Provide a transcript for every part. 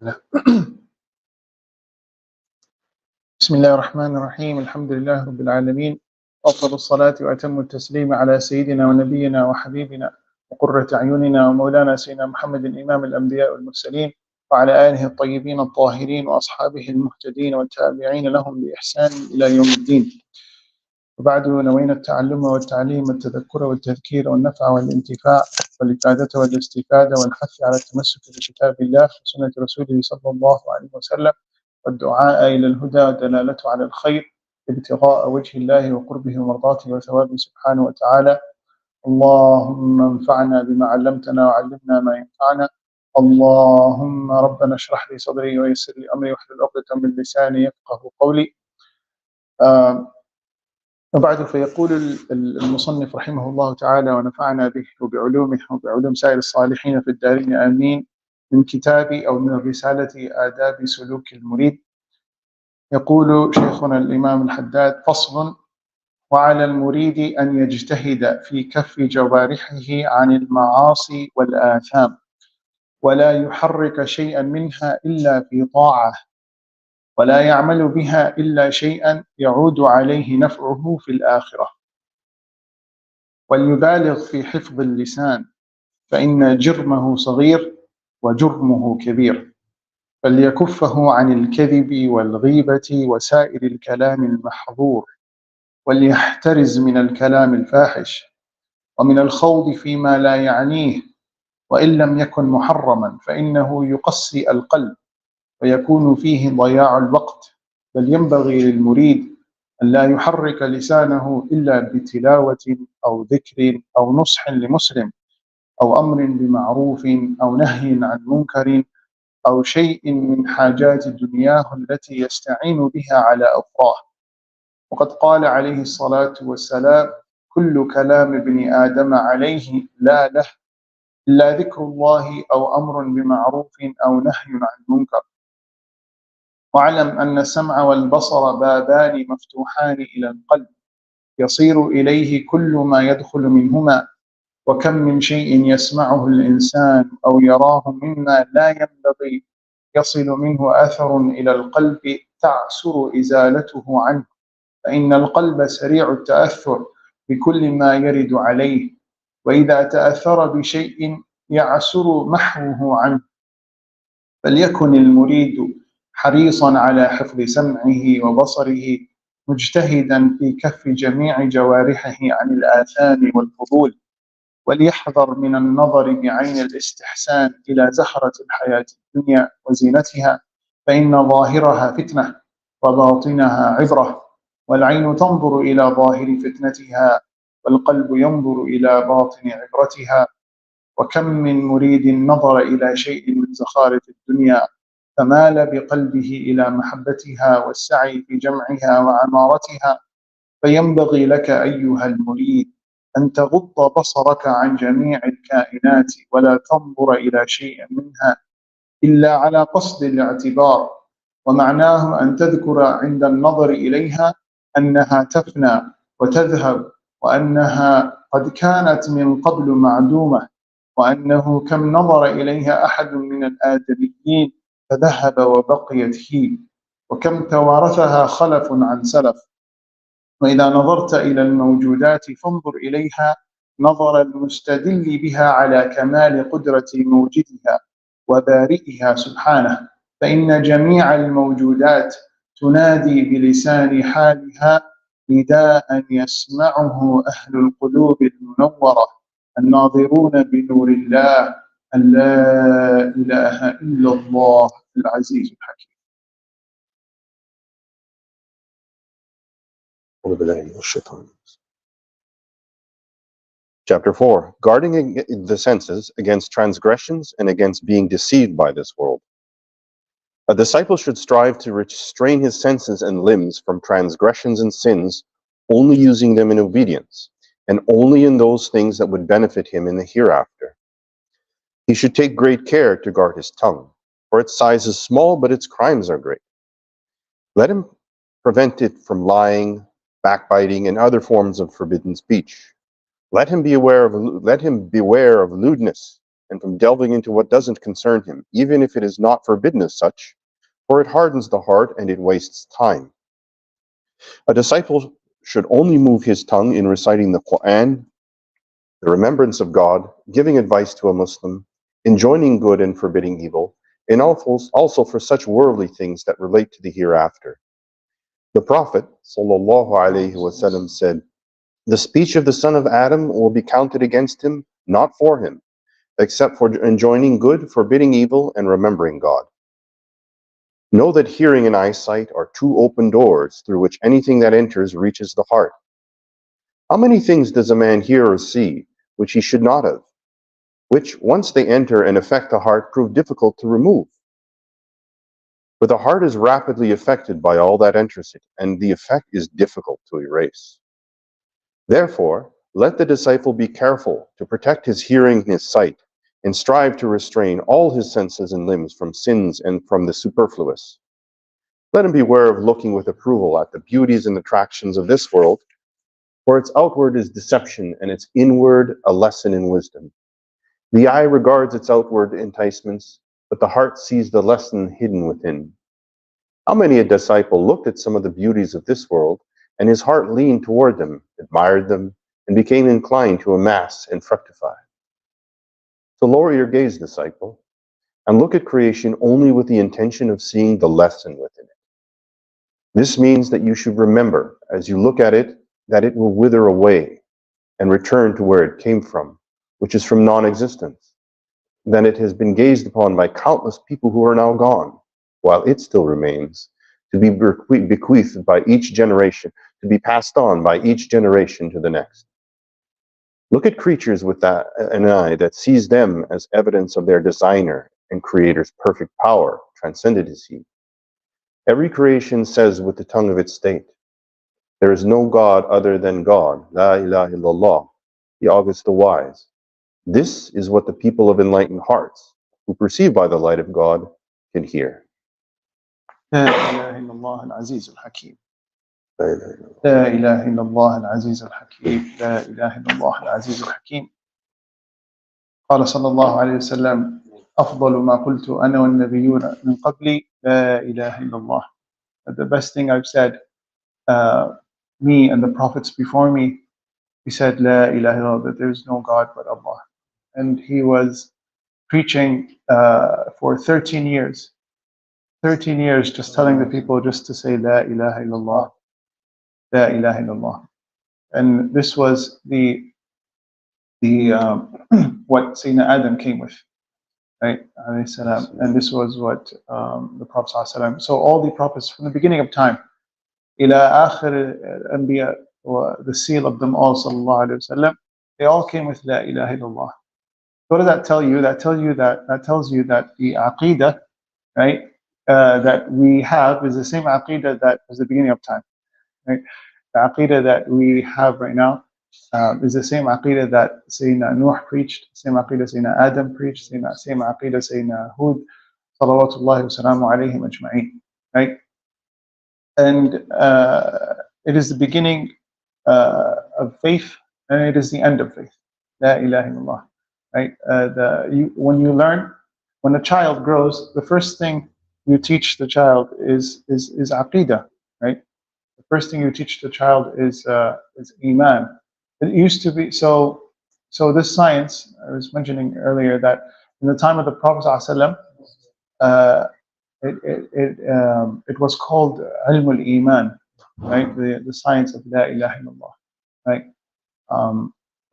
بسم الله الرحمن الرحيم. الحمد لله رب العالمين، أفضل الصلاة وأتم التسليم على سيدنا ونبينا وحبيبنا وقرة أعيننا ومولانا سيدنا محمد إمام الأنبياء والمرسلين، وعلى آله الطيبين الطاهرين وأصحابه المهتدين والتابعين لهم بإحسان إلى يوم الدين. وبعد، نوينا التعلم والتعليم والتذكر والتذكير والنفع والانتفاع والإفادة والاستفادة والحث على التمسك بكتاب الله وسنة رسوله صلى الله عليه وسلم، والدعاء إلى الهدى والدلالة على الخير ابتغاء وجه الله وقربه ومرضاته وثوابه سبحانه وتعالى. اللهم انفعنا بما علمتنا وعلمنا ما ينفعنا. اللهم ربنا اشرح لي صدري ويسر لي أمري واحلل عقدة من لساني يفقه قولي. وبعد، فيقول المصنف رحمه الله تعالى ونفعنا به وبعلومه وبعلوم سائر الصالحين في الدارين آمين، من كتاب أو من رسالة آداب سلوك المريد. يقول شيخنا الإمام الحداد: فصل: وعلى المريد أن يجتهد في كف جوارحه عن المعاصي والآثام، ولا يحرك شيئا منها إلا في طاعة، ولا يعمل بها إلا شيئا يعود عليه نفعه في الآخرة، وليبالغ في حفظ اللسان، فإن جرمه صغير وجرمه كبير، فليكفه عن الكذب والغيبة وسائر الكلام المحظور، وليحترز من الكلام الفاحش ومن الخوض فيما لا يعنيه، وإن لم يكن محرما فإنه يقسي القلب ويكون فيه ضياع الوقت. بل ينبغي للمريد أن لا يحرك لسانه إلا بتلاوة أو ذكر أو نصح لمسلم أو أمر بمعروف أو نهي عن منكر أو شيء من حاجات دنياه التي يستعين بها على أخراه. وقد قال عليه الصلاة والسلام: كل كلام ابن آدم عليه لا له إلا ذكر الله أو أمر بمعروف أو نهي عن منكر. واعلم أن السمع والبصر بابان مفتوحان إلى القلب، يصير إليه كل ما يدخل منهما، وكم من شيء يسمعه الإنسان أو يراه مما لا ينبغي يصل منه أثر إلى القلب تعسر إزالته عنه، فإن القلب سريع التأثر بكل ما يرد عليه، وإذا تأثر بشيء يعسر محوه عنه. فليكن المريد حريصا على حفظ سمعه وبصره، مجتهدا في كف جميع جوارحه عن الآثام والفضول، وليحذر من النظر بعين الاستحسان إلى زهرة الحياة الدنيا وزينتها، فإن ظاهرها فتنة وباطنها عبرة، والعين تنظر إلى ظاهر فتنتها والقلب ينظر إلى باطن عبرتها. وكم من مريد نظر إلى شيء من زخارف الدنيا فمال بقلبه إلى محبتها والسعي في جمعها وعمارتها. فينبغي لك أيها المريد أن تغض بصرك عن جميع الكائنات، ولا تنظر إلى شيء منها إلا على قصد الاعتبار، ومعناه أن تذكر عند النظر إليها أنها تفنى وتذهب، وأنها قد كانت من قبل معدومة، وأنه كم نظر إليها أحد من الآدميين فذهب وبقيت هي، وكم توارثها خلف عن سلف. وإذا نظرت إلى الموجودات فانظر إليها نظر المستدل بها على كمال قدرة موجدها وبارئها سبحانه، فإن جميع الموجودات تنادي بلسان حالها نداء يسمعه أهل القلوب المنورة الناظرون بنور الله، أن لا إله إلا الله العزيز الحكيم. Chapter 4. Guarding the senses against transgressions and against being deceived by this world. A disciple should strive to restrain his senses and limbs from transgressions and sins, only using them in obedience, and only in those things that would benefit him in the hereafter. He should take great care to guard his tongue, for its size is small, but its crimes are great. Let him prevent it from lying, backbiting, and other forms of forbidden speech. Let him beware of lewdness and from delving into what doesn't concern him, even if it is not forbidden as such, for it hardens the heart and it wastes time. A disciple should only move his tongue in reciting the Quran, the remembrance of God, giving advice to a Muslim, enjoining good and forbidding evil, and also for such worldly things that relate to the hereafter. The Prophet ﷺ said, "The speech of the son of Adam will be counted against him, not for him, except for enjoining good, forbidding evil, and remembering God." Know that hearing and eyesight are two open doors through which anything that enters reaches the heart. How many things does a man hear or see which he should not have, which once they enter and affect the heart prove difficult to remove? For the heart is rapidly affected by all that enters it, and the effect is difficult to erase. Therefore, let the disciple be careful to protect his hearing and his sight, and strive to restrain all his senses and limbs from sins and from the superfluous. Let him beware of looking with approval at the beauties and attractions of this world, for its outward is deception and its inward a lesson in wisdom. The eye regards its outward enticements, but the heart sees the lesson hidden within. How many a disciple looked at some of the beauties of this world, and his heart leaned toward them, admired them, and became inclined to amass and fructify. So lower your gaze, disciple, and look at creation only with the intention of seeing the lesson within it. This means that you should remember, as you look at it, that it will wither away and return to where it came from, which is from non-existence. Then it has been gazed upon by countless people who are now gone, while it still remains, to be bequeathed by each generation, to be passed on by each generation to the next. Look at creatures with an eye that sees them as evidence of their designer and creator's perfect power, transcended is he. Every creation says with the tongue of its state, "There is no God other than God, la ilaha illallah, the august, the wise." This is what the people of enlightened hearts, who perceive by the light of God, can hear. لا إله إلا الله العزيز الحكيم. لا إله إلا الله العزيز الحكيم. لا إله إلا الله العزيز الحكيم. قال صلى الله عليه وسلم: أفضل ما قلت أنا والنبيون من قبلي لا إله إلا الله. The best thing I've said, me and the prophets before me, he said, La ilaha illallah, that there is no God but Allah. And he was preaching for 13 years. 13 years just telling the people just to say La ilaha illallah, La ilaha illallah. And this was the what Sayyidina Adam came with, right? And this was what the Prophet ﷺ. So all the prophets from the beginning of time, ila akhir al-anbiya, or the seal of them all, sallallahu alaihi wasallam, they all came with La ilaha illallah. What does that tell you? That tells you that the aqidah, right, that we have is the same aqidah that was the beginning of time, right? The aqidah that we have right now is the same aqidah that Sayyidina Nuh preached, same aqidah Sayyidina Adam preached, same aqidah Sayyidina Hud, salawatullahi wa salamu alayhim ajma'in, right? And it is the beginning of faith, and it is the end of faith. La ilaha illallah, right? When a child grows, the first thing you teach the child is aqidah, right? The first thing you teach the child is iman. It used to be so. This science I was mentioning earlier, that in the time of the Prophet ﷺ, it was called ilm al-iman, right? The science of la ilaha illallah, right?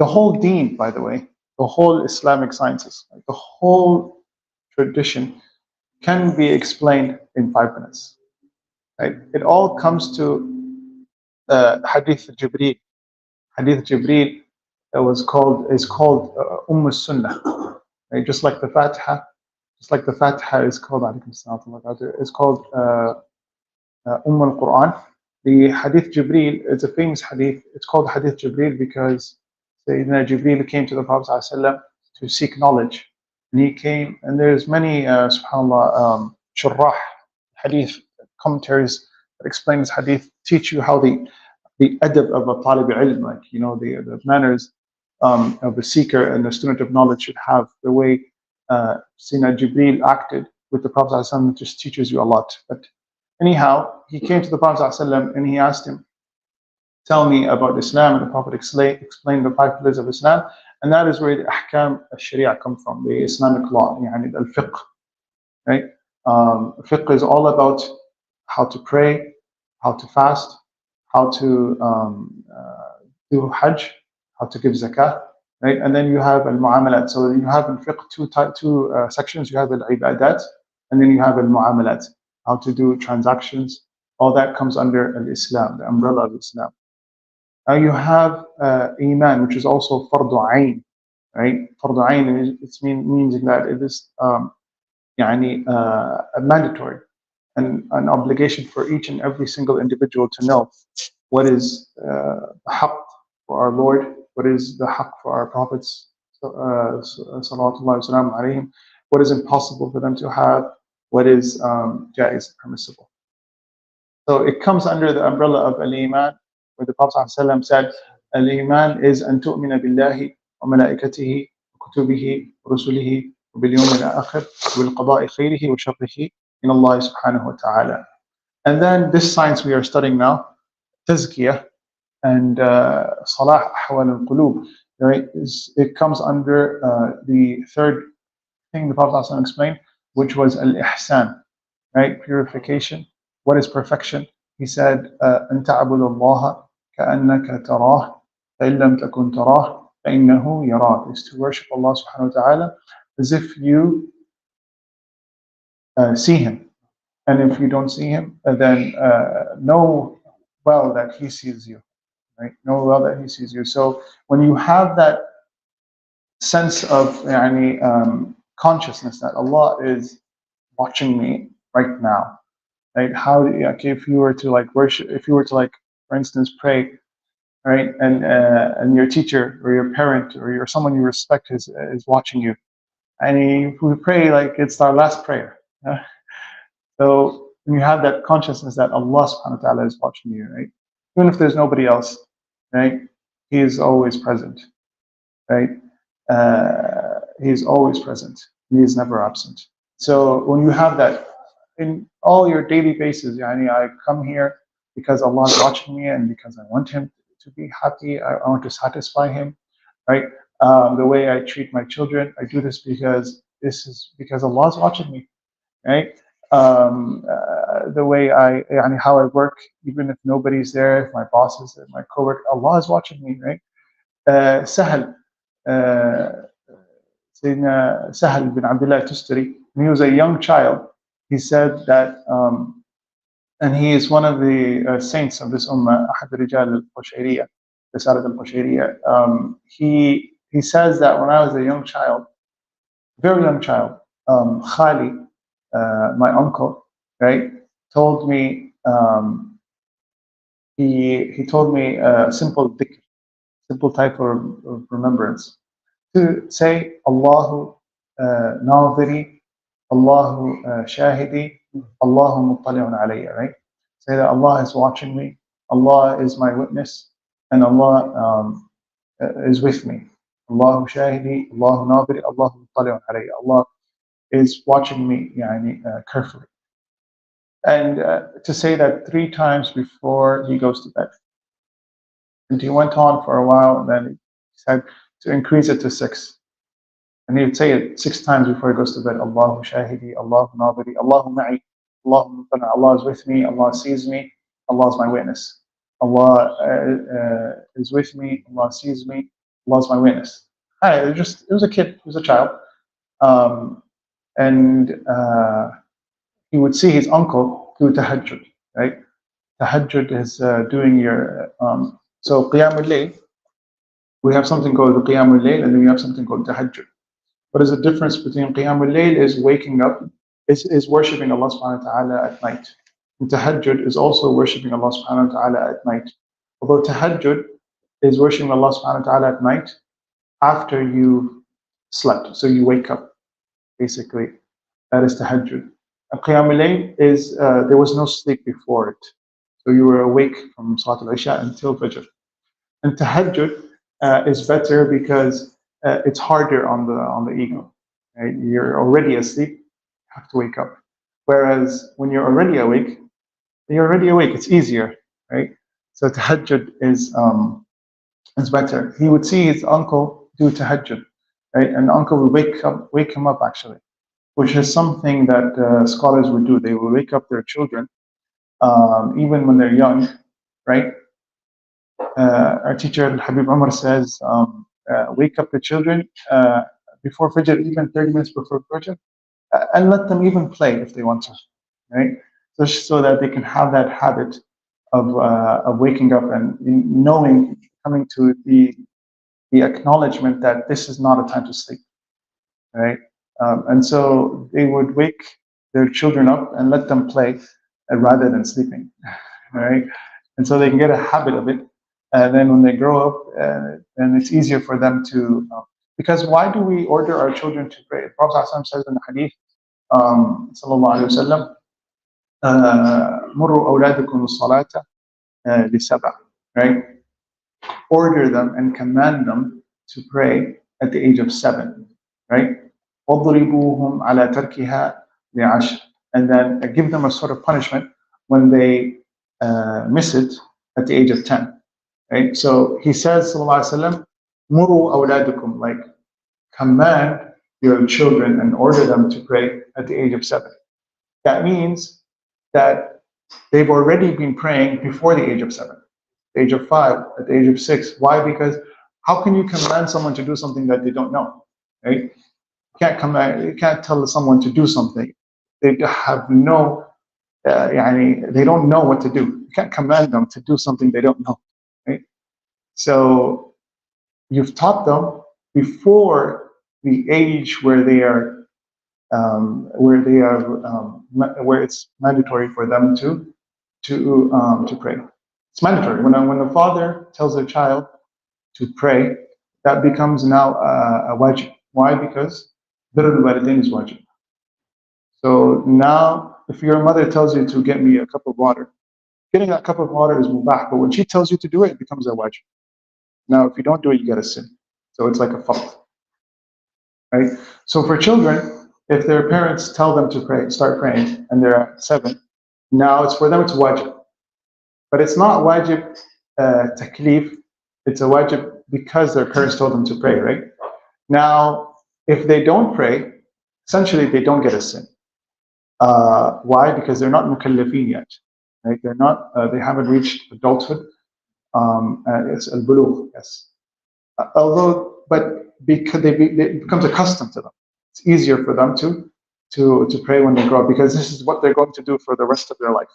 The whole deen, by the way, the whole Islamic sciences, right? The whole tradition can be explained in 5 minutes, right? It all comes to hadith Jibreel. Hadith Jibreel is called al-Sunnah, right? Just like the Fatiha is called it's called al-Quran. The Hadith Jibreel is a famous hadith. It's called Hadith Jibreel because Sayyidina Jibreel came to the Prophet ﷺ to seek knowledge. And he came, and there's many, subhanAllah, shurrah, hadith, commentaries that explain this hadith, teach you how the adab of a talib ilm, like, the manners of a seeker and a student of knowledge should have, the way Sayyidina Jibreel acted with the Prophet ﷺ just teaches you a lot. But anyhow, he came to the Prophet ﷺ and he asked him, tell me about Islam, and the Prophet explained the 5 pillars of Islam, and that is where the ahkam al-sharia come from, the Islamic law, yani al-fiqh, right? Fiqh is all about how to pray, how to fast, how to do hajj, how to give zakah, right? And then you have al-mu'amalat. So you have in fiqh two sections. You have al-ibadat, and then you have al-mu'amalat, how to do transactions. All that comes under al-Islam, the umbrella of Islam. Now you have iman, which is also fardu ayn, right? Fardu ayn, it means that it is mandatory and an obligation for each and every single individual to know what is the haqq for our Lord, what is the haqq for our prophets, salawatullahi wa salam alayhim, what is impossible for them to have, what is jaiz, permissible. So it comes under the umbrella of al-iman, where the Prophet ﷺ said, al-iman is an tu'mina billahi wa malaikatihi wa kutubihi wa rusulihi wa bil yawm al-akhir wa bil qada'i khayrihi wa sharrihi min Allah subhanahu wa ta'ala. And then this science we are studying now, tazkiyah and salah ahwal al-qulub, right? It comes under the third thing the Prophet ﷺ explained, which was al-ihsan, right? Purification. What is perfection? He said, أن تعبد الله كأنك تراه فإن لم تكن تراه فإنه يراك, is to worship Allah subhanahu wa ta'ala as if you see him. And if you don't see him, then know well that he sees you, right? Know well that he sees you. So when you have that sense of consciousness that Allah is watching me right now, right? How if you were to worship, if you were to for instance pray, right, and your teacher or your parent or your someone you respect is watching you, and if we pray it's our last prayer. So when you have that consciousness that Allah subhanahu wa ta'ala is watching you, right, even if there's nobody else, right, He is always present, right? He is always present. He is never absent. So when you have that in all your daily basis, I come here because Allah is watching me and because I want Him to be happy. I want to satisfy Him, right? The way I treat my children, I do this because Allah is watching me, right? The way how I work, even if nobody's there, if my boss is there, my coworker, Allah is watching me, right? Sahal, Sayyidina Sahal bin Abdullah Tustari, when he was a young child, he said that, and he is one of the saints of this ummah, Ahad Rijal al-Qushayriya, Risalat al-Qushayriya. He says that when I was a young child, very young child, Khali, my uncle, right, told me, he told me a simple dhikr, simple type of remembrance, to say Allahu nadhiri, Allahu shahidi, Allahu muttali'un alayya, right? Say that Allah is watching me, Allah is my witness, and Allah is with me. Allahu shahidi, Allahu nadhiri, Allahu muttali'un alayya. Allah is watching me carefully. And to say that 3 times before he goes to bed. And he went on for a while, and then he said to increase it to 6. And he would say it 6 times before he goes to bed. Allahu shahidi, Allahu nadhiri, Allahu ma'i, Allah is with me, Allah sees me, Allah is my witness. Allah is with me, Allah sees me, Allah is my witness. It was a kid, it was a child. And he would see his uncle do tahajjud, right? Tahajjud is doing your, so Qiyamul Layl, we have something called the Qiyamul Layl, and then we have something called tahajjud. What is the difference between Qiyamul Layl is waking up, is worshipping Allah subhanahu wa ta'ala at night. And tahajjud is also worshipping Allah subhanahu wa ta'ala at night. Although tahajjud is worshipping Allah subhanahu wa ta'ala at night after you slept, so you wake up, basically. That is tahajjud. And Qiyamul Layl is, there was no sleep before it. So you were awake from Salat al-Isha until Fajr. And tahajjud is better because it's harder on the ego. right? You're already asleep, you have to wake up. Whereas when you're already awake, it's easier, right? So tahajjud is better. He would see his uncle do tahajjud, right? And the uncle would wake him up actually, which is something that scholars would do. They would wake up their children, even when they're young, right? Our teacher, Habib Umar, says, wake up the children before Fajr, even 30 minutes before Fajr, and let them even play if they want to, right? So that they can have that habit of waking up and knowing, coming to the acknowledgement that this is not a time to sleep, right? And so they would wake their children up and let them play rather than sleeping, right? And so they can get a habit of it. And then when they grow up, then it's easier for them to, because why do we order our children to pray? The Prophet ﷺ says in the hadith, sallallahu alayhi wa sallam, مُرُّوا أَوْلَادَكُمُ الصَّلَاةَ لِسَبْعٍ, right? Order them and command them to pray at the age of 7, right? وَضْرِبُوهُمْ عَلَى تَرْكِهَا لِعَشْرٍ, and then give them a sort of punishment when they miss it at the age of 10, right? So he says, sallallahu alaihi wasallam, muru awladukum, like command your children and order them to pray at the age of 7. That means that they've already been praying before the age of 7, the age of 5, at the age of 6. Why? Because how can you command someone to do something that they don't know, right? You can't tell someone to do something. They have no, they don't know what to do. You can't command them to do something they don't know, right? So you've taught them before the age where they are, where it's mandatory for them to pray. It's mandatory. When the father tells a child to pray, that becomes now a wajib. Why? Because birr al-walidain is wajib. So now, if your mother tells you to get me a cup of water, getting that cup of water is mubah, but when she tells you to do it, it becomes a wajib. Now, if you don't do it, you get a sin. So it's like a fault, right? So for children, if their parents tell them to pray, start praying, and they're at 7, now it's for them, it's wajib. But it's not wajib taklif, it's a wajib because their parents told them to pray, right? Now, if they don't pray, essentially they don't get a sin. Why? Because they're not mukallafin yet, right? They're not, they haven't reached adulthood. It's al-bulugh, yes. But because it becomes accustomed to them, it's easier for them to pray when they grow up, because this is what they're going to do for the rest of their life,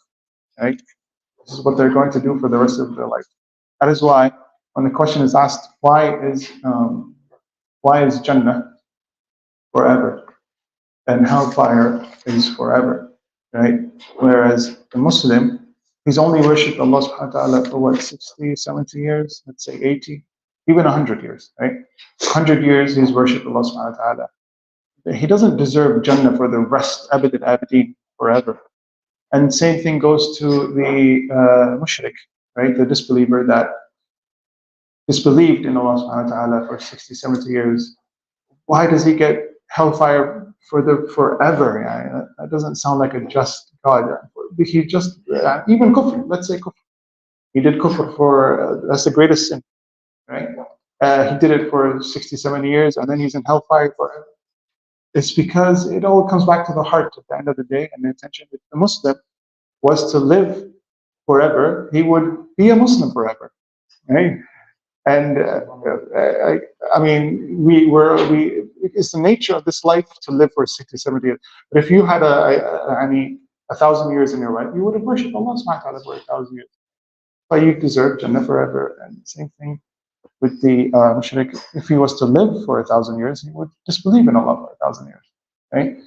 right? This is what they're going to do for the rest of their life. That is why, when the question is asked, why is Jannah forever and hellfire is forever, right? Whereas the Muslim, he's only worshipped Allah subhanahu wa ta'ala for what, 60, 70 years, let's say 80, even 100 years, right? 100 years he's worshipped Allah subhanahu wa ta'ala. He doesn't deserve Jannah for the rest, abad al-abadeen, forever. And same thing goes to the mushrik, right? The disbeliever that disbelieved in Allah subhanahu wa ta'ala for 60, 70 years. Why does he get hellfire for forever? Yeah, that doesn't sound like a just God. He just, even kufr, let's say kufr. He did kufr for, that's the greatest sin, right? He did it for 60, 70 years, and then he's in hellfire forever. It's because it all comes back to the heart at the end of the day and the intention. If the Muslim was to live forever, he would be a Muslim forever, right? And I mean, it's the nature of this life to live for 60, 70 years. But if you had 1,000 years in your life, you would have worshipped Allah subhanahu wa ta'ala for 1,000 years. But you deserve Jannah forever. And same thing with the mushrik. If he was to live for 1,000 years, he would disbelieve in Allah for 1,000 years, right?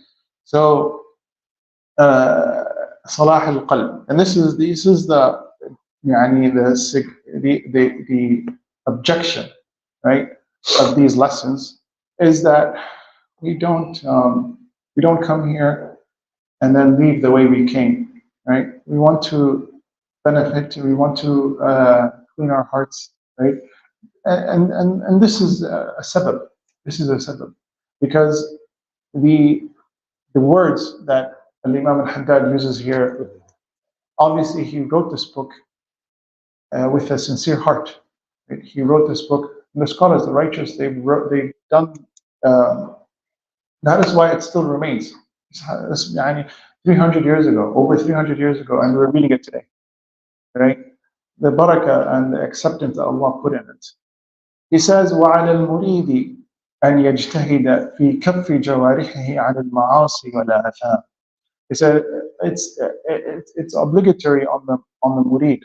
So, salah al-qalb. And this is the objection, right, of these lessons, is that we don't come here and then leave the way we came, right? We want to benefit, we want to clean our hearts, right? And this is a sabab. This is a sabab, because the words that Imam al-Haddad uses here, obviously he wrote this book with a sincere heart. Right? He wrote this book, and the scholars, the righteous, they've done. That is why it still remains. 300 years ago, over 300 years ago, and we're reading it today. Right? The barakah and the acceptance that Allah put in it. He says, وَعَلَى الْمُرِيدِ أَنْ يَجْتَهِدَ فِي كَفِّ جَوَارِحِهِ عَنِ الْمَعَاصِي وَالْآثَامِ. He said it's obligatory on the murid.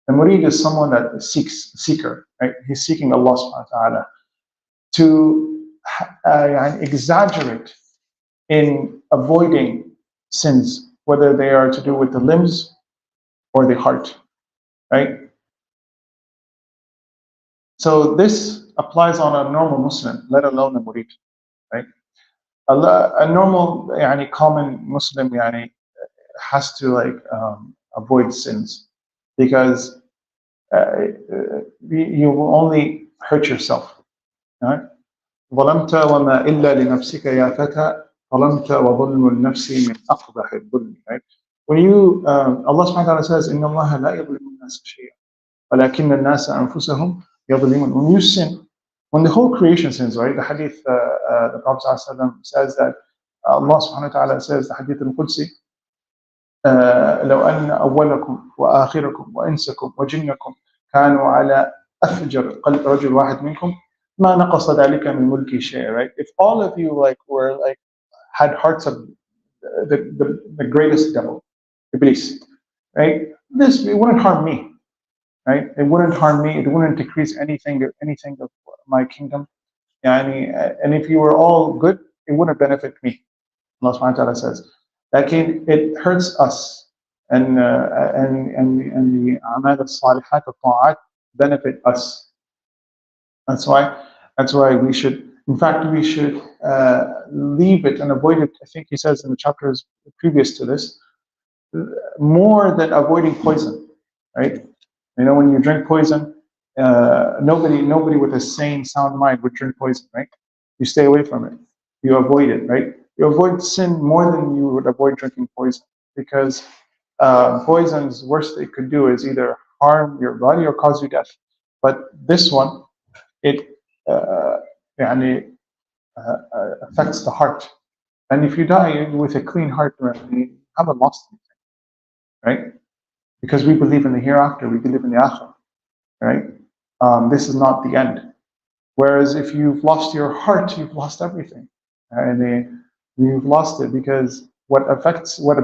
The murid is someone that seeker, right? He's seeking Allah subhanahu wa ta'ala to exaggerate in avoiding sins, whether they are to do with the limbs or the heart, right? So this applies on a normal Muslim, let alone a murid, right? A normal, common Muslim, has to avoid sins, because you will only hurt yourself. Right? ظلمت وما إلا لنفسك يا فتى ظلمت وظلم النفس من أقبح الظلم. Right? When you, Allah subhanahu wa ta'ala says, إن الله لا يظلم الناس شيئا ولكن الناس أنفسهم يظلمون. When you sin, when the whole creation sins, right? The hadith, the Prophet says that Allah subhanahu wa ta'ala says, the hadith al-Qudsi, لو أن أولكم وآخركم وإنسكم وجنكم كانوا على أفجر قلب رجل واحد منكم ما نقص ذلك من ملكي شيء. Right? If all of you had hearts of the greatest devil, Iblis, right? It wouldn't harm me, right? It wouldn't harm me. It wouldn't decrease anything of my kingdom. And if you were all good, it wouldn't benefit me. Allah subhanahu wa ta'ala says, it hurts us, and the amal al-salihat al-ta'at benefit us. That's why we should, in fact, leave it and avoid it. I think he says in the chapters previous to this, more than avoiding poison, right? When you drink poison, nobody with a sane, sound mind would drink poison, right? You stay away from it. You avoid it, right? You avoid sin more than you would avoid drinking poison, because poison's worst it could do is either harm your body or cause you death. But this one, it affects the heart, and if you die with a clean heart, you haven't lost anything, right? Because we believe in the hereafter, we believe in the akhirah, right? This is not the end. Whereas if you've lost your heart, you've lost everything, and you've lost it, because what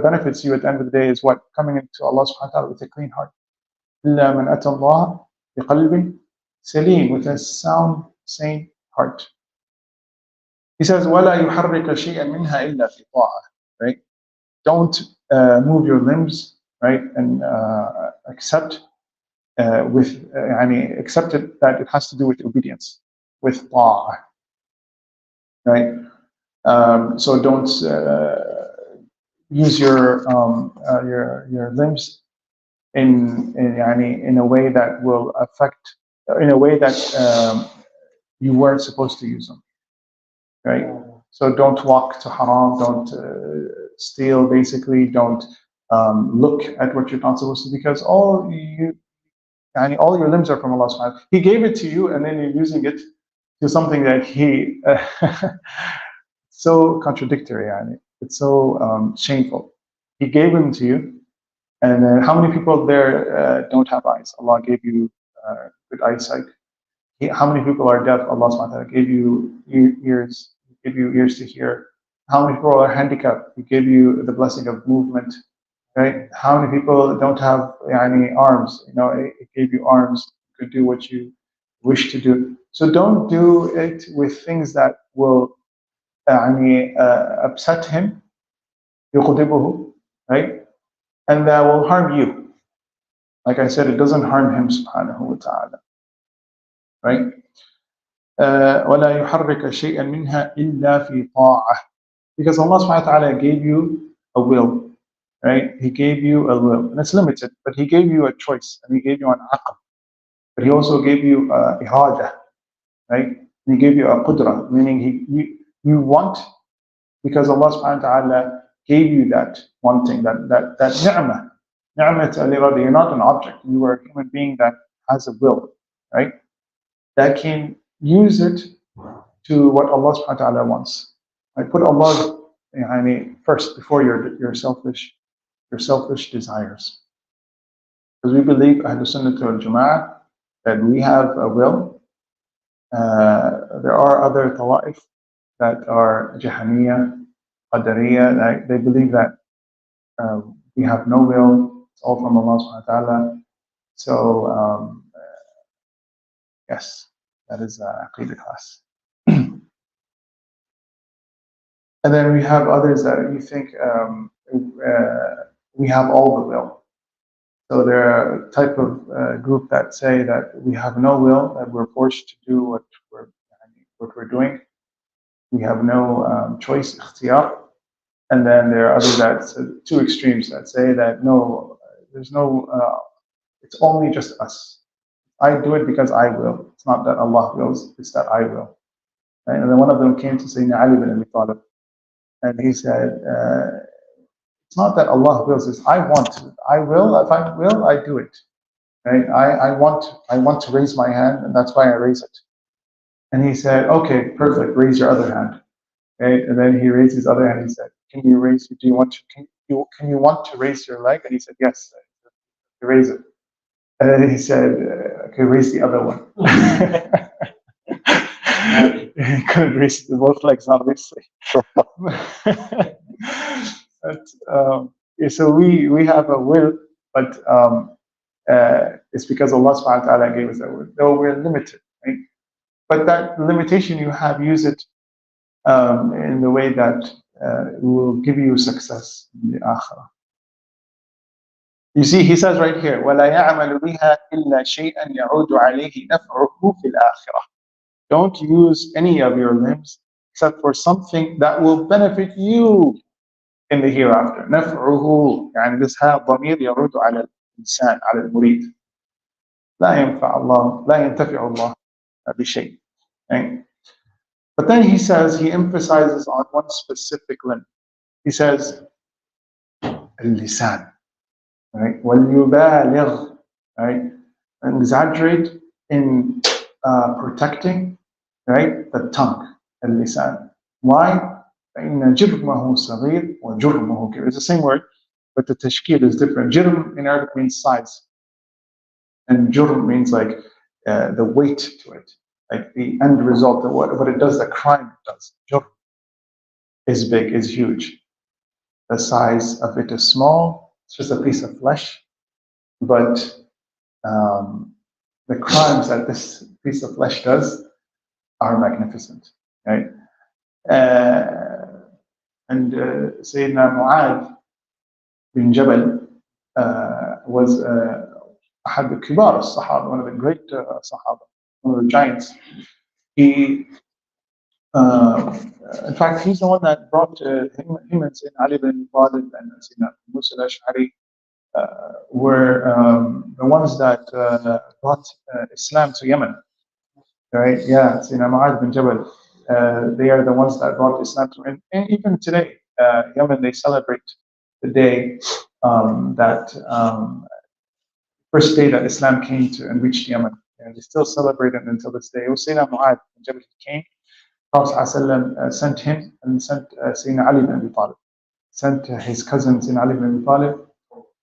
benefits you at the end of the day is what? Coming into Allah subhanahu wa ta'ala with a clean heart. إِلَّا مَنْ أَتَى اللَّهَ بِقَلْبٍ سَلِيمٍ, with a sound, sane heart. He says, وَلَا يُحَرِّكَ شَيْئًا مِنْهَا إِلَّا فِي طَاعَةٍ. Right? Don't move your limbs, right, and accept accept it that it has to do with obedience, with ta'ah. Right? So don't use your limbs in a way that will affect, in a way that you weren't supposed to use them, right? So don't walk to haram, don't steal, basically, don't look at what you're not supposed to, because all your limbs are from Allah subhanahu wa ta'ala. He gave it to you, and then you're using it to something that He so contradictory, it's so shameful. He gave them to you, and then how many people there don't have eyes? Allah gave you good eyesight. How many people are deaf? Allah subhanahu wa ta'ala gave you ears. He gave you ears to hear. How many people are handicapped? He gave you the blessing of movement, right? How many people don't have arms? It gave you arms. You could do what you wish to do. So don't do it with things that will upset Him, يغضبه, right? And that will harm you. Like I said, it doesn't harm Him subhanahu wa ta'ala, right? وَلَا يُحَرِّكَ شَيْئًا مِنْهَا إِلَّا فِي طَاعَةٍ. Because Allah subhanahu wa ta'ala gave you a will, right? He gave you a will, and it's limited, but He gave you a choice, and He gave you an aql. But He also gave you irada, right? And He gave you a qudra, meaning you want, because Allah subhanahu wa ta'ala gave you that one thing, that ni'mah. Ni'mat al-irada. You're not an object. You are a human being that has a will, right? That can use it to what Allah subhanahu wa ta'ala wants. I put Allah first before your selfish desires. Because we believe Ahlul Sunnah wal Jama'ah that we have a will. There are other tawa'if that are Jahaniya, Qadariyya. They believe that we have no will. It's all from Allah subhanahu wa ta'ala. So yes, that is Aqidah class. And then we have others that you think we have all the will. So they're a type of group that say that we have no will, that we're forced to do what we're doing. We have no choice, ikhtiyar. And then there are others that two extremes that say that no, there's no, it's only just us. I do it because I will. It's not that Allah wills, it's that I will. Right? And then one of them came to Sayyidina Ali bin Abi Talib, and he said, it's not that Allah wills, it's I want to. I will, if I will, I do it. Right? I want to raise my hand, and that's why I raise it. And he said, okay, perfect, raise your other hand. Right? And then he raised his other hand. He said, can you want to raise your leg? And he said, yes, raise it. And then he said, okay, raise the other one. He couldn't raise both legs, obviously. But, so we have a will, but it's because Allah subhanahu wa ta'ala gave us that will. Though we're limited, right? But that limitation you have, use it in the way that will give you success in the akhirah. You see, he says right here, وَلَا يَعْمَلُ بِهَا إِلَّا شَيْئًا يَعُودُ عَلَيْهِ نَفْعُهُ فِي الْآخِرَةِ. Don't use any of your limbs except for something that will benefit you in the hereafter. نفعه يعني this ها ضمير يعود على الإنسان على المريد. لا ينفع الله لا ينتفع الله بشيء. Right? But then he emphasizes on one specific limb. He says اللسان, right? وَلْيُبَالِغْ, right? And exaggerate in protecting, right, the tongue, اللسان. Why? فإن جرمه صغير وجرمه كبير. It's the same word, but the tashkil is different. Jirm in Arabic means size, and jurm means like the weight to it, like the end result of what it does, the crime it does. Jurm is big, is huge. The size of it is small. It's just a piece of flesh, but the crimes that this piece of flesh does are magnificent, right? And Sayyidina Mu'adh bin Jabal was أحد كبار الصحابة, one of the great Sahaba, one of the giants. He, in fact, he's the one that brought him and Sayyidina Ali bin Talib and Sayyidina Musa al-Ash'ari were the ones that brought Islam to Yemen. Right? Yeah, Sayyidina Mu'adh bin Jabal. They are the ones that brought Islam to, and even today, Yemen, they celebrate the day first day that Islam came to and reached Yemen. And they still celebrate it until this day. It was Sayyidina Mu'adh bin Jabal came. Prophet sent him and sent Sayyidina Ali bin Abi Talib. Sent his cousin Sayyidina Ali bin Abi Talib,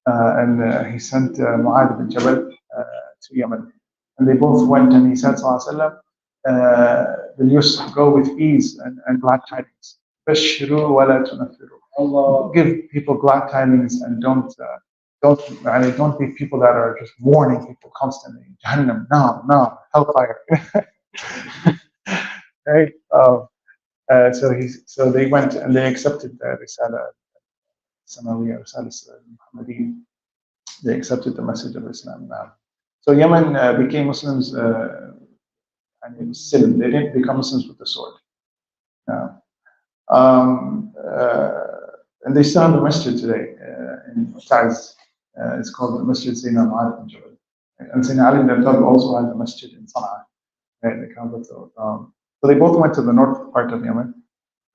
and he sent Mu'adh bin Jabal to Yemen. And they both went, and he said, Sallallahu Alaihi Wasallam, go with ease and glad tidings. Bashiru wa la tunaffiru. Give people glad tidings and don't be people that are just warning people constantly. Jahannam, no, hellfire. Right? So they went and they accepted the Risala Samawiyya, Risala Muhammadiyya. They accepted the message of Islam now. So Yemen became Muslims. And it was silm. They didn't become Muslims with the sword. And they still have a masjid today in Taiz. It's called the Masjid Sayyidina Mu'adh bin Jabal. And Sayyidina Ali bin Abi Talib also has a masjid in Sana'a. Right, so they both went to the north part of Yemen.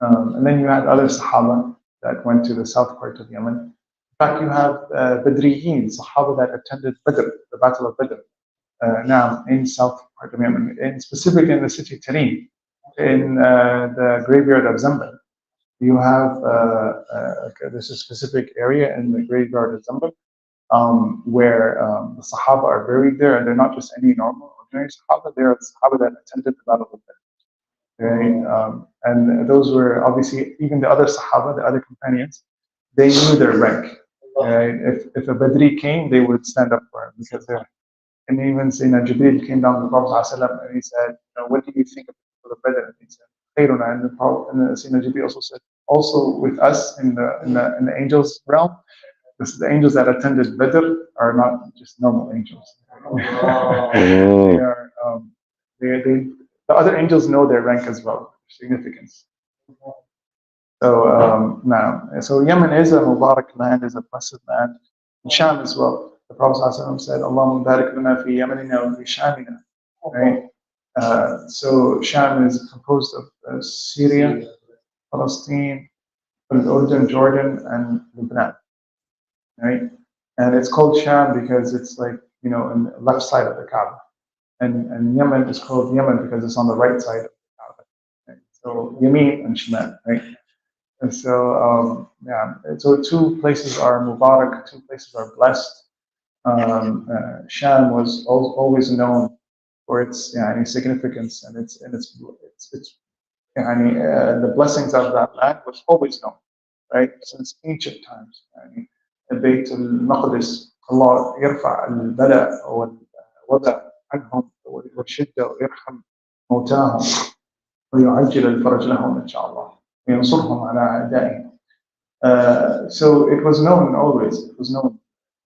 And then you had other Sahaba that went to the south part of Yemen. In fact, you have Badriyin, Sahaba that attended Badr, the Battle of Badr, now in south part of Yemen, and specifically in the city Tarim, in the graveyard of Zambal. You have there's a specific area in the graveyard of Zambal where the Sahaba are buried there, and they're not just any normal ordinary Sahaba, they're Sahaba that attended the Battle of Badr. Okay, and those were obviously even the other Sahaba, the other companions, they knew their rank. Right? If a Badri came, they would stand up for him because they're. And even Sayyidina Jibreel came down to the Prophet ﷺ and he said, "What do you think of the Badr?" And he said, "Khairuna." And the Prophet, and Sayyidina Jibreel also said, also with us in the angels realm, the angels that attended Badr are not just normal angels. They are. The other angels know their rank as well, significance. So so Yemen is a Mubarak land, is a blessed land. And Sham as well. The Prophet ﷺ said, "Allahumma barik lana fi Yemenina wa fi Shamina." Right? So Sham is composed of Syria, Palestine, Jordan, and Lebanon. Right? And it's called Sham because it's like on the left side of the Kaaba. And Yemen is called Yemen because it's on the right side of the Kaaba. Right? So Yamin and Shimal, right? And so so two places are Mubarak, two places are blessed. Sham was always known for its significance and its the blessings of that land was always known, right? Since ancient times. البيت المقدس الله يرفع البلاء والوباء عنهم والشدة ويرحم موتاهم ويعجل الفرج لهم إن شاء الله وينصرهم على أعدائهم. So it was known always. It was known.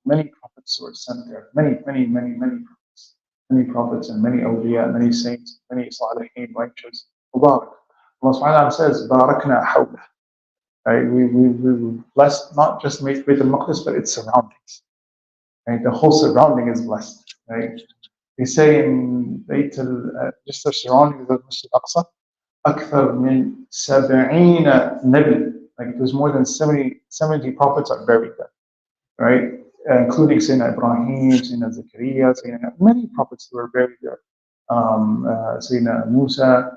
Many prophets were sent there. Many prophets. Many prophets and many awliya, many saints, many salihin, righteous. Mubarak. Allah subhanahu wa ta'ala says, Barakna hawlah. Right? We blessed not just Bayt al-Maqdis, but its surroundings. Right? The whole surrounding is blessed. Right? They say in Bayt just the surroundings of Masjid al-Aqsa, أكثر من 70 نبي. Like there's more than 70 prophets are buried there. Right? Including Sayyidina Ibrahim, Sayyidina Zakaria, many prophets were buried there. Sayyidina Musa,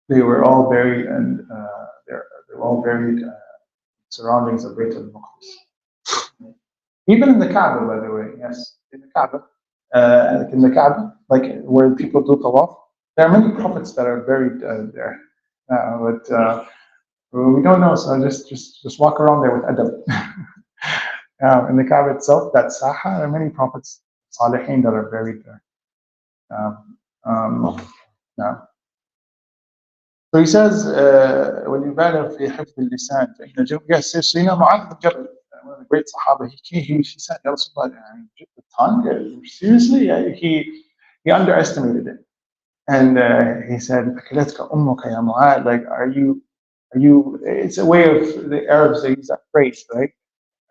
they were all buried, and they're all buried surroundings of Bayt al-Maqdis. Even in the Kaaba, by the way, yes, in the Kaaba, like where people do tawaf, there are many prophets that are buried there. But we don't know, so just walk around there with adab. In the Kaaba itself, that Saha, there are many prophets, Salihin, that are buried there. So he says, وَلِبَالَ فِي حِفْظِ اللِّسَانِ فَإِنَّ جَوْ Yes, Sayyidina Mu'adh bin Jabal, one of the great Sahaba, he said, Ya Rasulullah, the tongue? Seriously? He underestimated it. And he said, فَكِلَتْكَ أُمُّكَ يَا مُعَاذ. Like, are you, it's a way of the Arabs, they use that phrase, right?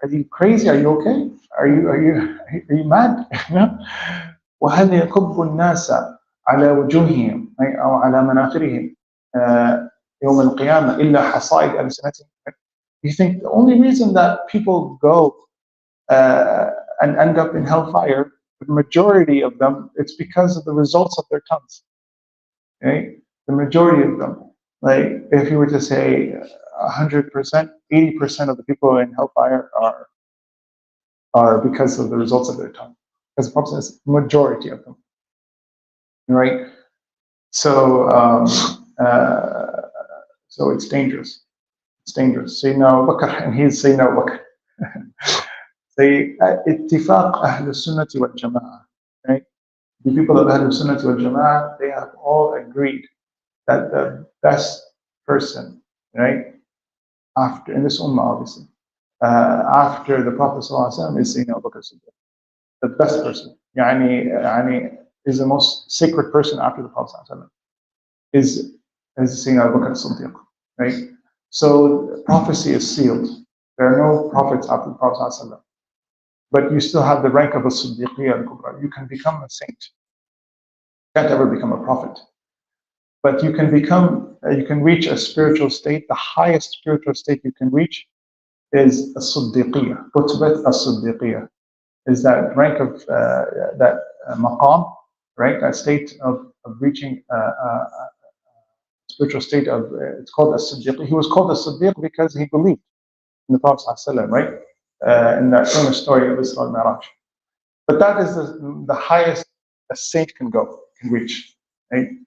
Are you crazy? Are you okay? Are you mad? وهل يكب الناس على وجوههم أو على مناخرهم يوم القيامة إلا حصائد ألسنتهم? You think the only reason that people go and end up in hellfire, the majority of them, it's because of the results of their tongues. Okay? The majority of them. Like if you were to say 100%, 80% of the people in hellfire are because of the results of their tongue. Because the Prophet says majority of them. Right? So so it's dangerous. It's dangerous. Sayyidina Abu Bakr, and he's Sayyidina Abu Bakr. Say اتفاق أهل السنة والجماعة. Right? The people of Ahl Sunnah wal Jama'ah, they have all agreed that the best person, right, after, in this ummah obviously, after the Prophet ﷺ is Sayyidina Abu Bakr Siddiq. The best person, is the most sacred person after the Prophet ﷺ, is Sayyidina Abu Bakr Siddiq, right? So prophecy is sealed. There are no prophets after the Prophet ﷺ. But you still have the rank of a Siddiqiyya al-Kubra. You can become a saint. You can't ever become a prophet. But you can become, you can reach a spiritual state. The highest spiritual state you can reach is as-siddiqiyah, rutbat as-siddiqiyah, is that rank of that maqam, right? That state of reaching a spiritual state of, it's called as-siddiq. He was called as-siddiq because he believed in the Prophet ﷺ, right? In that famous story of Isra al-Mi'raj. But that is the highest a saint can go, can reach, right? You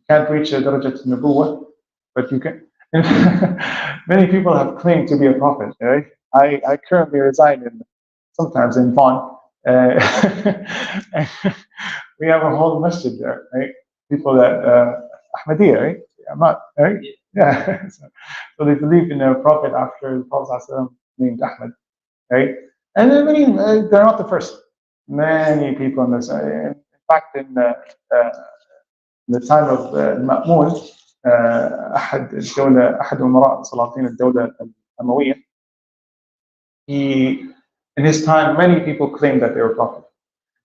can't reach a darajat nubuwwah, but you can. Many people have claimed to be a prophet, right? I currently reside sometimes in Vaughan. We have a whole masjid there, right? People that Ahmadiyya, right? I'm not, right? Yeah. So they believe in a prophet after the Prophet ﷺ named Ahmad, right? And then many, they're not the first. Many people in this. In fact, in the time of Ma'mun, أحد الدولة أحد أمراء سلاطين الدولة الأموية, he, in his time, many people claimed that they were prophet.